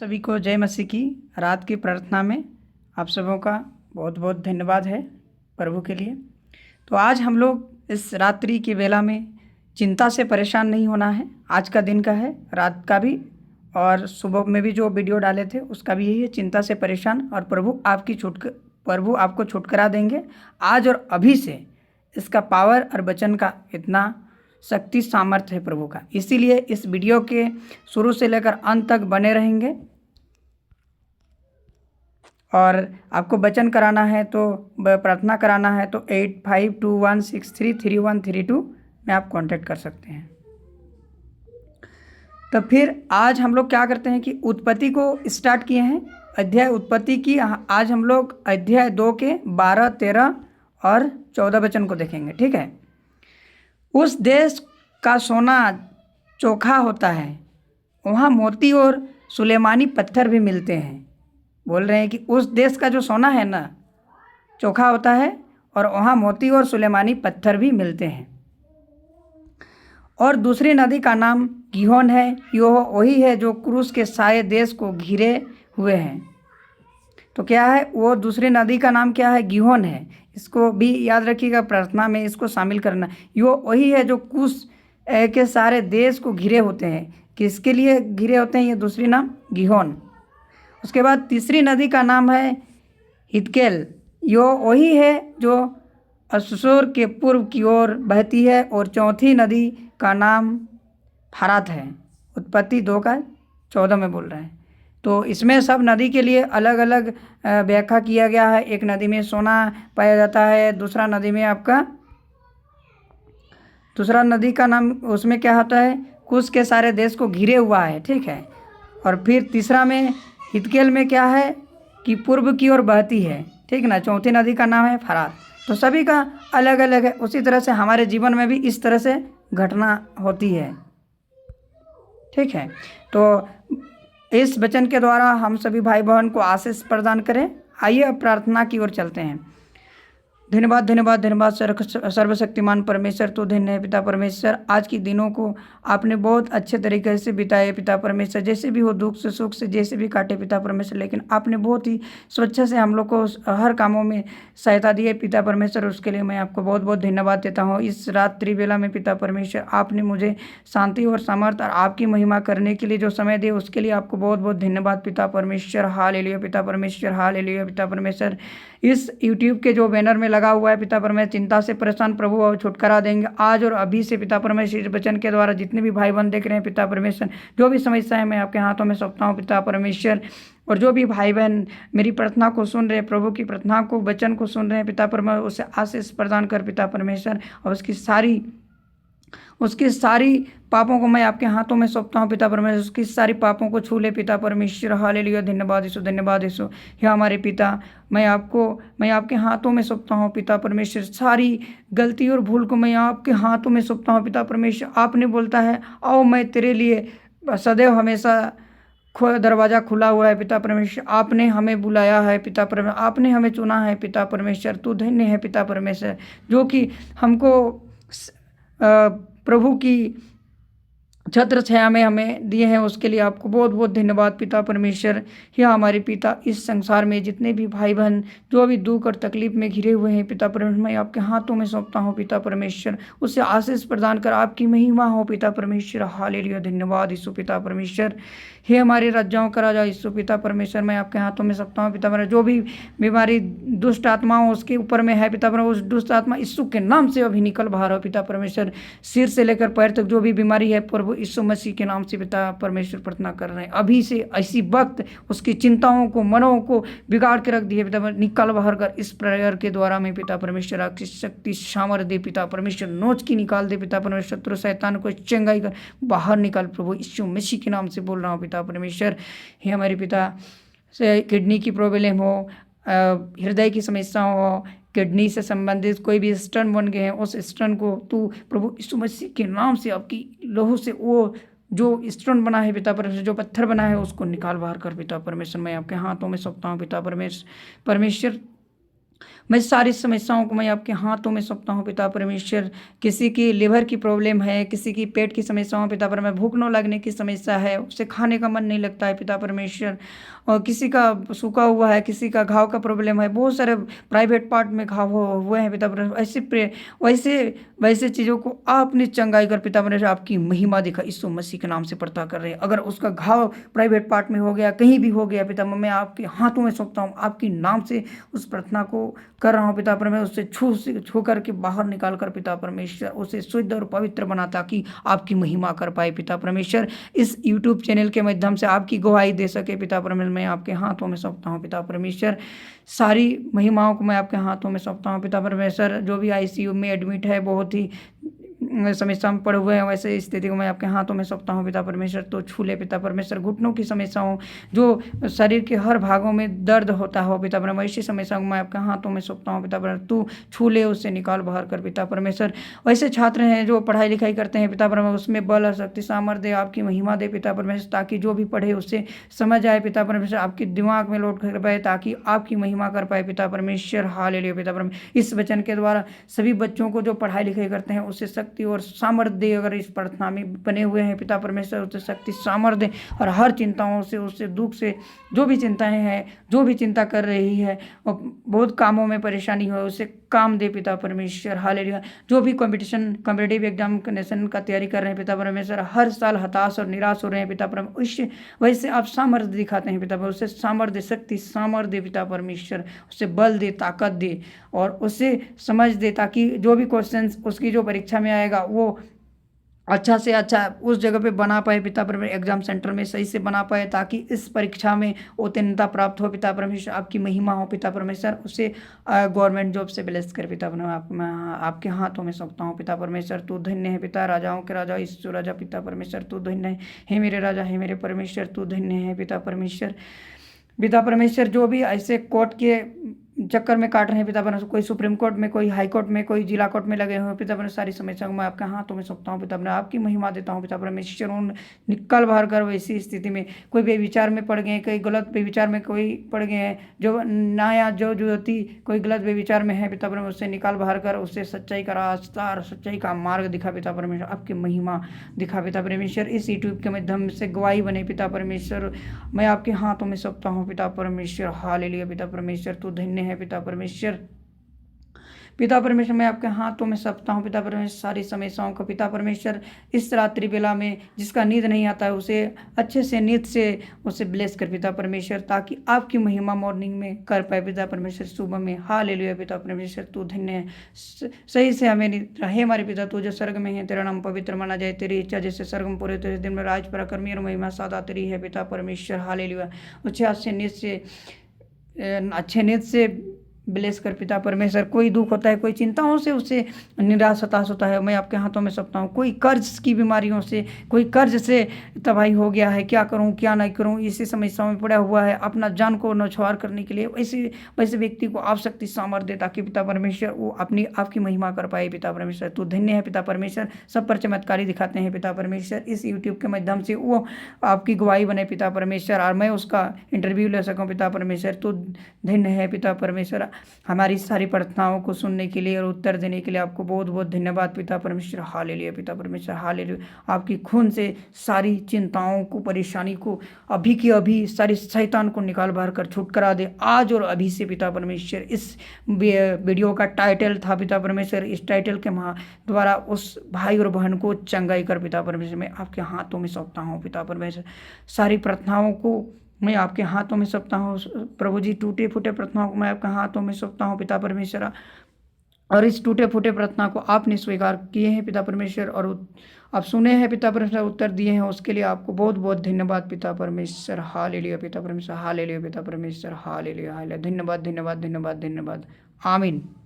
सभी को जय मसीह की रात की प्रार्थना में आप सबों का बहुत बहुत धन्यवाद है प्रभु के लिए। तो आज हम लोग इस रात्रि की वेला में चिंता से परेशान नहीं होना है। आज का दिन का है, रात का भी, और सुबह में भी जो वीडियो डाले थे उसका भी यही है, चिंता से परेशान। और प्रभु आपको छुटकारा देंगे आज और अभी से। इसका पावर और वचन का इतना शक्ति सामर्थ्य है प्रभु का, इसीलिए इस वीडियो के शुरू से लेकर अंत तक बने रहेंगे। और आपको वचन कराना है तो प्रार्थना कराना है तो 8521633132 में आप कांटेक्ट कर सकते हैं। तो फिर आज हम लोग क्या करते हैं कि उत्पत्ति को स्टार्ट किए हैं, अध्याय उत्पत्ति की। आज हम लोग अध्याय 2 के 12, 13 और 14 वचन को देखेंगे। ठीक है। उस देश का सोना चोखा होता है, वहाँ मोती और सुलेमानी पत्थर भी मिलते हैं। बोल रहे हैं कि उस देश का जो सोना है ना, चोखा होता है और वहाँ मोती और सुलेमानी पत्थर भी मिलते हैं। और दूसरी नदी का नाम गीहोन है। यह वही है जो क्रूस के सारे देश को घिरे हुए हैं। तो क्या है वो दूसरी नदी का नाम? क्या है? गीहोन है। इसको भी याद रखिएगा, प्रार्थना में इसको शामिल करना। यो वही है जो क्रूस के सारे देश को घिरे होते हैं। किसके लिए घिरे होते हैं? ये दूसरी नाम गीहोन। उसके बाद तीसरी नदी का नाम है हिदकेल। यो वही है जो अश्शूर के पूर्व की ओर बहती है। और चौथी नदी का नाम फरात है। उत्पत्ति 2 का 14 में बोल रहे हैं। तो इसमें सब नदी के लिए अलग अलग व्याख्या किया गया है। एक नदी में सोना पाया जाता है, दूसरा नदी का नाम उसमें क्या होता है? कुश के सारे देश को घिरे हुआ है। ठीक है। और फिर तीसरा में हिदकेल में क्या है कि पूर्व की ओर बहती है। ठीक ना। चौथी नदी का नाम है फरात। तो सभी का अलग अलग है। उसी तरह से हमारे जीवन में भी इस तरह से घटना होती है। ठीक है। तो इस वचन के द्वारा हम सभी भाई बहन को आशीष प्रदान करें। आइए अब प्रार्थना की ओर चलते हैं। धन्यवाद धन्यवाद धन्यवाद सर्वशक्तिमान परमेश्वर, तो धन्य है पिता परमेश्वर। आज की दिनों को आपने बहुत अच्छे तरीके से बिताए पिता परमेश्वर। जैसे भी हो, दुख से सुख से जैसे भी काटे पिता परमेश्वर, लेकिन आपने बहुत ही स्वच्छ से हम लोग को हर कामों में सहायता दी है पिता परमेश्वर। उसके लिए मैं आपको बहुत बहुत धन्यवाद देता हूँ। इस रात्रि बेला में पिता परमेश्वर आपने मुझे शांति और सामर्थ्य और आपकी महिमा करने के लिए जो समय दिए उसके लिए आपको बहुत बहुत धन्यवाद पिता परमेश्वर। हालेलुया पिता परमेश्वर, हालेलुया पिता परमेश्वर। इस यूट्यूब के जो बैनर में लगा हुआ है पिता परमेश्वर, चिंता से परेशान प्रभु और छुटकारा देंगे आज और अभी से पिता परमेश्वर। इस वचन के द्वारा जितने भी भाई बहन देख रहे हैं पिता परमेश्वर, जो भी समस्या है मैं आपके हाथों में सौंपता हूँ पिता परमेश्वर। और जो भी भाई बहन मेरी प्रार्थना को सुन रहे हैं, प्रभु की प्रार्थना को, वचन को सुन रहे हैं पिता परमेश्वर, उसे आशीष प्रदान कर पिता परमेश्वर। और उसकी सारी पापों को मैं आपके हाथों में सौंपता हूँ पिता परमेश्वर। उसकी सारी पापों को छू ले पिता परमेश्वर। हालेलुया। धन्यवाद यीशु, धन्यवाद यीशु। हे हमारे पिता, मैं आपके हाथों में सौंपता हूँ पिता परमेश्वर। सारी गलती और भूल को मैं आपके हाथों में सौंपता हूँ पिता परमेश्वर। आपने बोलता है आओ मैं तेरे लिए सदैव हमेशा दरवाज़ा खुला हुआ है पिता परमेश्वर। आपने हमें बुलाया है पिता परमेश्वर, आपने हमें चुना है पिता परमेश्वर। तू धन्य है पिता परमेश्वर जो कि हमको प्रभु की छत्र छाया में हमें दिए हैं। उसके लिए आपको बहुत बहुत धन्यवाद पिता परमेश्वर। हे हमारे पिता, इस संसार में जितने भी भाई बहन जो भी दुख और तकलीफ में घिरे हुए हैं पिता परमेश्वर, मैं आपके हाथों में सौंपता हूँ पिता परमेश्वर। उससे आशीष प्रदान कर आपकी महिमा हो पिता परमेश्वर। हालेलुया। धन्यवाद यीशु पिता परमेश्वर। हे हमारे राजाओं का राजा यीशु पिता परमेश्वर, मैं आपके हाथों में सौंपता हूँ पिता परमेश्वर। जो भी बीमारी दुष्ट आत्माओं उसके ऊपर में है पिता परमेश्वर, उस दुष्ट आत्मा यीशु के नाम से अभी निकल बाहर हो पिता परमेश्वर। सिर से लेकर पैर तक जो भी बीमारी है प्रभु यीशु मसीह के नाम से पिता परमेश्वर प्रार्थना कर रहे हैं। अभी से ऐसी वक्त उसकी चिंताओं को, मनों को बिगाड़ के रख दिए पिता परमेश्वर, निकल बाहर कर। इस प्रेयर के द्वारा में पिता परमेश्वर आपकी शक्ति सामर्थ्य दे पिता परमेश्वर। नोच की निकाल दे पिता परमेश्वर। शत्रु शैतान को चंगाई कर बाहर निकाल प्रभु यीशु मसीह के नाम से बोल रहा हूँ पिता परमेश्वर। हे हमारे पिता, से किडनी की प्रॉब्लम हो, हृदय की समस्या हो, किडनी से संबंधित कोई भी स्टन बन गए हैं, उस स्टन को तू प्रभु यीशु मसीह के नाम से आपकी लहू से वो जो स्टोन बना है पिता परमेश्वर, जो पत्थर बना है उसको निकाल बाहर कर पिता परमेश्वर। मैं आपके हाथों में सौंपता हूँ पिता परमेश्वर। मैं सारी समस्याओं को मैं आपके हाथों में सौंपता हूँ पिता परमेश्वर। किसी की लिवर की प्रॉब्लम है, किसी की पेट की समस्याओं पिता परमेश्वर, भूख न लगने की समस्या है, उसे खाने का मन नहीं लगता है पिता परमेश्वर, और किसी का सूखा हुआ है, किसी का घाव का प्रॉब्लम है, बहुत सारे प्राइवेट पार्ट में घाव हुए हैं पिता परमेश्वर। वैसे वैसे चीज़ों को आपने चंगाई कर पिता परमेश्वर आपकी महिमा दिखा यीशु मसीह के नाम से प्रार्थना कर रहे हैं। अगर उसका घाव प्राइवेट पार्ट में हो गया, कहीं भी हो गया पिता, मैं आपके हाथों में सौंपता हूँ, आपके नाम से उस प्रार्थना को कर रहा हूँ पिता परमेश्वर। उससे छू करके बाहर निकाल कर पिता परमेश्वर उसे शुद्ध और पवित्र बना, ताकि आपकी महिमा कर पाए पिता परमेश्वर। इस यूट्यूब चैनल के माध्यम से आपकी गवाही दे सके पिता परमेश्वर, मैं आपके हाथों में सौंपता हूँ पिता परमेश्वर। सारी महिमाओं को मैं आपके हाथों में सौंपता हूँ पिता परमेश्वर। जो भी आईसीयू में एडमिट है, बहुत ही समस्या में पड़े हुए हैं, वैसे स्थिति को मैं आपके हाथों में सौंपता हूँ पिता परमेश्वर। तो छू ले पिता परमेश्वर। घुटनों की समस्याओं, जो शरीर के हर भागों में दर्द होता हो पिता परमेश्वर, ऐसी समस्याओं को मैं आपके हाथों में सौंपता हूँ पिता परमेश्वर। तू छू ले, उससे निकाल बाहर कर पिता परमेश्वर। वैसे छात्र हैं जो पढ़ाई लिखाई करते हैं पिता परमेश्वर, उसमें बल और शक्ति सामर्थ्य दे, आपकी महिमा दे पिता परमेश्वर, ताकि जो भी पढ़े उससे समझ आए पिता परमेश्वर, आपके दिमाग में लोड कर पाए, ताकि आपकी महिमा कर पाए पिता परमेश्वर। हालेलुया पिता परमेश्वर। इस वचन के द्वारा सभी बच्चों को जो पढ़ाई लिखाई करते हैं उससे शक्ति और सामर्थ्य दे। अगर इस प्रार्थना में बने हुए हैं पिता परमेश्वर, उससे शक्ति सामर्थ्य दे, और हर चिंताओं से, उससे दुख से, जो भी चिंताएं हैं, जो भी चिंता कर रही है और बहुत कामों में परेशानी हो, उसे काम दे पिता परमेश्वर। हालेलुया। जो भी कॉम्पिटिटिव एग्जामिनेशन का तैयारी कर रहे हैं पिता परमेश्वर, हर साल हताश और निराश हो रहे हैं पिता परमेश्वर, उससे वैसे आप सामर्थ्य दिखाते हैं पिता परमेश्वर, उससे सामर्थ्य, शक्ति, सामर्थ्य दे पिता परमेश्वर, उससे बल दे, ताकत दे, और उससे समझ दे, ताकि जो भी क्वेश्चन उसकी जो परीक्षा में आएगा वो अच्छा से अच्छा उस जगह पे बना पाए पिता परमेश्वर, एग्जाम सेंटर में सही से बना पाए, ताकि इस परीक्षा में उत्तीर्णता प्राप्त हो पिता परमेश्वर। आपकी महिमा हो पिता परमेश्वर। उसे गवर्नमेंट जॉब से ब्लेस कर पिता परमेश्वर। मैं आपके हाथों में सौंपता हूँ पिता परमेश्वर। तू धन्य है पिता, राजाओं के राजा, ईश्वर राजा पिता परमेश्वर। तू धन्य है मेरे राजा, है मेरे परमेश्वर। तू धन्य है पिता परमेश्वर। पिता परमेश्वर, जो भी ऐसे कोर्ट के चक्कर में काट रहे हैं पिता परमेश्वर, कोई सुप्रीम कोर्ट में, कोई हाई कोर्ट में, कोई जिला कोर्ट में लगे हुए हैं पिता परमेश्वर, सारी समस्या को मैं आपके हाथों में सौंपता हूँ पिता परमेश्वर। आपकी महिमा देता हूँ पिता परमेश्वर। उन निकल बाहर कर वैसी स्थिति में कोई बेविचार में पड़ गए, कोई गलत बेविचार में कोई पड़ गए हैं, जो नया जो युवती कोई गलत बेविचार में है पिता परमेश्वर, उससे निकाल बाहर कर, उससे सच्चाई का रास्ता और सच्चाई का मार्ग दिखा पिता परमेश्वर। आपकी महिमा दिखा पिता परमेश्वर। इस यूट्यूब के माध्यम से गवाही बने पिता परमेश्वर, मैं आपके हाथों में सौंपता हूँ पिता परमेश्वर। हालेलुया पिता परमेश्वर। तू धन्य है पिता परमेश्वर। पिता परमेश्वर, मैं आपके हाथों में सौंपता हूँ पिता परमेश्वर सारी समस्याओं को पिता परमेश्वर। इस रात्रि बेला में जिसका नींद नहीं आता है, उसे अच्छे से नींद से उसे ब्लेस कर पिता परमेश्वर, ताकि आपकी महिमा मॉर्निंग में कर पाए पिता परमेश्वर, सुबह में। हालेलुया पिता परमेश्वर। तू धन्य है। सही से हमें रहे हमारे पिता, तू जो स्वर्ग में है, तेरा नाम पवित्र माना जाए, तेरी इच्छा जैसे स्वर्ग में पूरे तेरे दिन में राज पराक्रमी और महिमा सदा तेरी है पिता परमेश्वर। हालेलुया। उसे अच्छे नींद से ब्लेस कर पिता परमेश्वर। कोई दुख होता है, कोई चिंताओं से उसे निराश हताश होता है, मैं आपके हाथों में सौंपता हूँ। कोई कर्ज की बीमारियों से, कोई कर्ज से तबाही हो गया है, क्या करूँ क्या नहीं करूँ, इसी समस्याओं में पड़ा हुआ है, अपना जान को नौछावर करने के लिए, वैसे व्यक्ति को आप शक्ति सामर्थ्य दे, ताकि पिता परमेश्वर वो अपनी आपकी महिमा कर पाए पिता परमेश्वर। तो धन्य है पिता परमेश्वर। सब पर चमत्कारी दिखाते हैं पिता परमेश्वर। इस यूट्यूब के माध्यम से वो आपकी गवाही बने पिता परमेश्वर, और मैं उसका इंटरव्यू ले सकूँ पिता परमेश्वर। तो धन्य है पिता परमेश्वर। हमारी सारी प्रार्थनाओं को सुनने के लिए और उत्तर देने के लिए आपको बहुत बहुत धन्यवाद पिता परमेश्वर। हालेलुया पिता परमेश्वर। हालेलुया। आपकी खून से सारी चिंताओं को, परेशानी को अभी की अभी सारी शैतान को निकाल बाहर कर छुटकारा दे आज और अभी से पिता परमेश्वर। इस वीडियो का टाइटल था पिता परमेश्वर, इस टाइटल के द्वारा उस भाई और बहन को चंगाई कर पिता परमेश्वर, मैं आपके हाथों में सौंपता हूँ पिता परमेश्वर। सारी प्रार्थनाओं को मैं आपके हाथों में सौंपता हूँ प्रभु जी। टूटे फूटे प्रार्थनाओं को मैं आपके हाथों में सौंपता हूँ पिता परमेश्वर, और इस टूटे फूटे प्रार्थना को आपने स्वीकार किए हैं पिता परमेश्वर, और आप सुने हैं पिता परमेश्वर, उत्तर दिए हैं, उसके लिए आपको बहुत बहुत धन्यवाद पिता परमेश्वर। हालेलुया पिता परमेश्वर। हालेलुया पिता परमेश्वर। हालेलुया। हालेलुया। धन्यवाद धन्यवाद धन्यवाद धन्यवाद। आमीन।